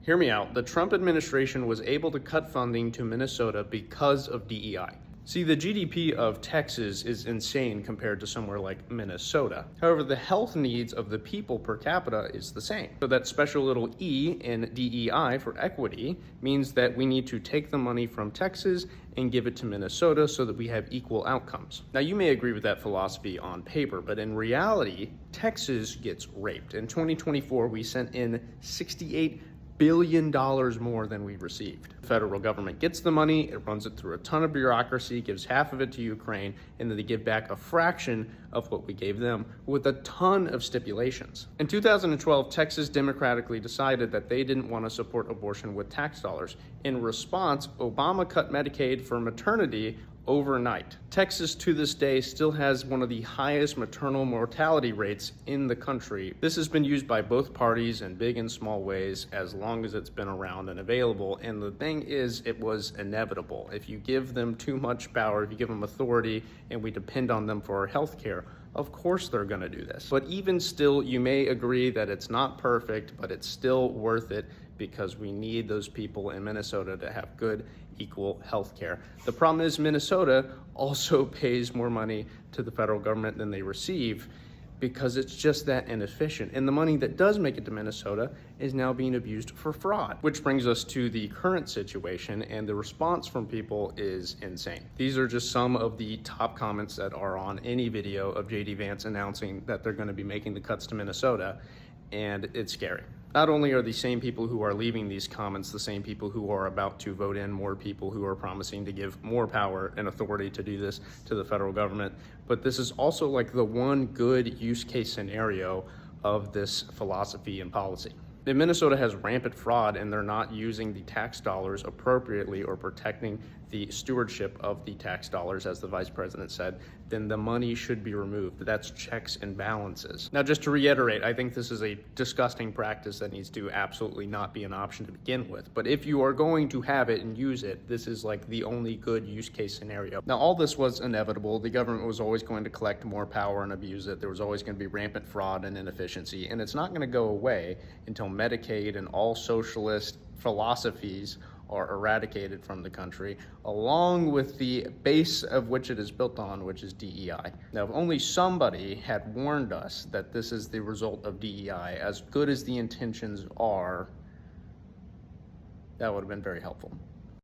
Hear me out. The Trump administration was able to cut funding to Minnesota because of DEI. See, the GDP of Texas is insane compared to somewhere like Minnesota. However, the health needs of the people per capita is the same. So that special little E in DEI for equity means that we need to take the money from Texas and give it to Minnesota so that we have equal outcomes. Now, you may agree with that philosophy on paper, but in reality, Texas gets raped. In 2024, we sent in $68 billion more than we received. The federal government gets the money, it runs it through a ton of bureaucracy, gives half of it to Ukraine, and then they give back a fraction of what we gave them with a ton of stipulations. In 2012, Texas democratically decided that they didn't want to support abortion with tax dollars. In response, Obama cut Medicaid for maternity overnight. Texas to this day still has one of the highest maternal mortality rates in the country. This has been used by both parties in big and small ways as long as it's been around and available. And the thing is, it was inevitable. If you give them too much power, if you give them authority and we depend on them for our health care, of course they're going to do this. But even still, you may agree that it's not perfect, but it's still worth it because we need those people in Minnesota to have good, equal health care. The problem is Minnesota also pays more money to the federal government than they receive because it's just that inefficient. And the money that does make it to Minnesota is now being abused for fraud. Which brings us to the current situation, and the response from people is insane. These are just some of the top comments that are on any video of JD Vance announcing that they're going to be making the cuts to Minnesota, and it's scary. Not only are the same people who are leaving these comments the same people who are about to vote in more people who are promising to give more power and authority to do this to the federal government, but this is also like the one good use case scenario of this philosophy and policy. If Minnesota has rampant fraud and they're not using the tax dollars appropriately or protecting the stewardship of the tax dollars, as the vice president said, then the money should be removed. That's checks and balances. Now, just to reiterate, I think this is a disgusting practice that needs to absolutely not be an option to begin with. But if you are going to have it and use it, this is like the only good use case scenario. Now, all this was inevitable. The government was always going to collect more power and abuse it. There was always going to be rampant fraud and inefficiency, and it's not going to go away until Medicaid and all socialist philosophies are eradicated from the country, along with the base of which it is built on, which is DEI. Now, if only somebody had warned us that this is the result of DEI, as good as the intentions are, that would have been very helpful.